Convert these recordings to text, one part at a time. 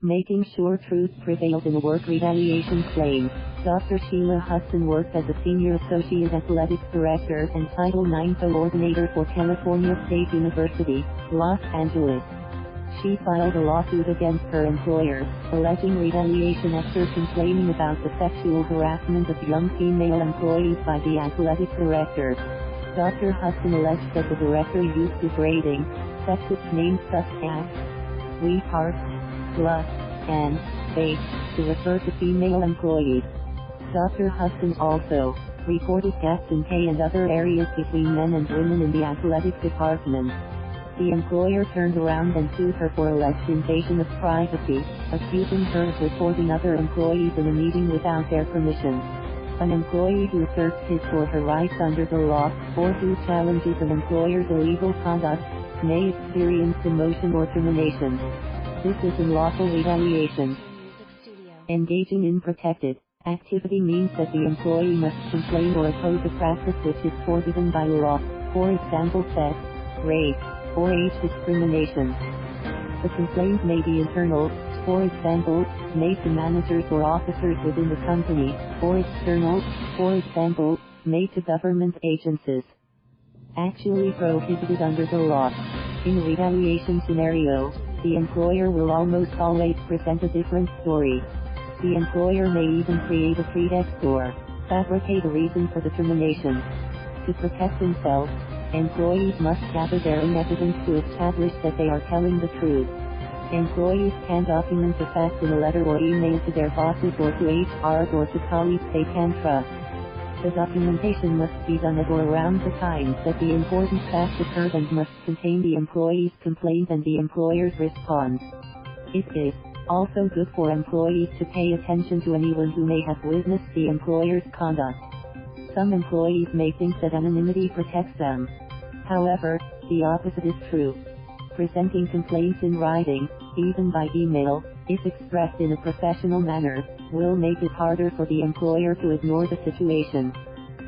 Making sure truth prevails in a work retaliation claim. Dr. Sheila Hudson worked as a senior associate athletics director and Title IX coordinator for California State University, Los Angeles. She filed a lawsuit against her employer, alleging retaliation after complaining about the sexual harassment of young female employees by the athletic director. Dr. Hudson alleged that the director used degrading, sexist names such as sweetheart, slut, and babe to refer to female employees. Dr. Hudson also reported gaps in pay and other areas between men and women in the athletic department. The employer turned around and sued her for alleged invasion of privacy, accusing her of reporting other employees in a meeting without their permission. An employee who asserts his or her rights under the law, or who challenges an employer's illegal conduct, may experience demotion or termination. This is unlawful retaliation. Engaging in protected activity means that the employee must complain or oppose a practice which is forbidden by law, for example sex, race, or age discrimination. The complaint may be internal, for example, made to managers or officers within the company, or external, for example, made to government agencies. Actually prohibited under the law. In a retaliation scenario, the employer will almost always present a different story. The employer may even create a pretext or fabricate a reason for the termination. To protect themselves, employees must gather their own evidence to establish that they are telling the truth. Employees can document the fact in a letter or email to their bosses or to HR or to colleagues they can trust. The documentation must be done at or around the time that the important fact occurred and must contain the employee's complaint and the employer's response. It is also good for employees to pay attention to anyone who may have witnessed the employer's conduct. Some employees may think that anonymity protects them. However, the opposite is true. Presenting complaints in writing, even by email, if expressed in a professional manner, will make it harder for the employer to ignore the situation.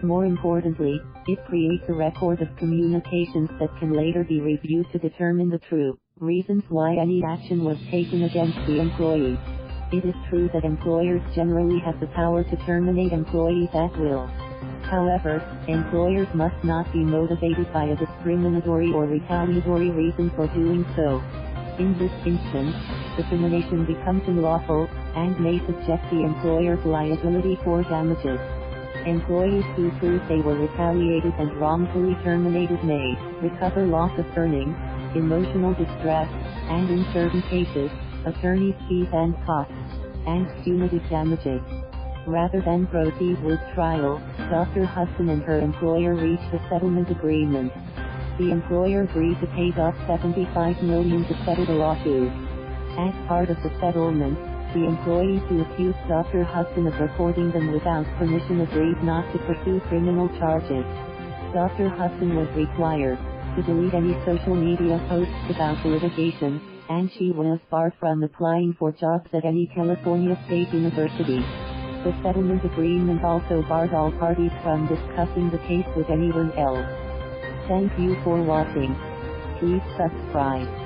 More importantly, it creates a record of communications that can later be reviewed to determine the true reasons why any action was taken against the employee. It is true that employers generally have the power to terminate employees at will. However, employers must not be motivated by a discriminatory or retaliatory reason for doing so. In this instance, the termination becomes unlawful, and may subject the employer to liability for damages. Employees who prove they were retaliated and wrongfully terminated may recover loss of earnings, emotional distress, and in certain cases, attorney's fees and costs, and punitive damages. Rather than proceed with trial, Dr. Hudson and her employer reached a settlement agreement. The employer agreed to pay $75 million to settle the lawsuit. As part of the settlement, the employees who accused Dr. Hudson of reporting them without permission agreed not to pursue criminal charges. Dr. Hudson was required to delete any social media posts about the litigation, and she was barred from applying for jobs at any California State University. The settlement agreement also barred all parties from discussing the case with anyone else. Thank you for watching. Please subscribe.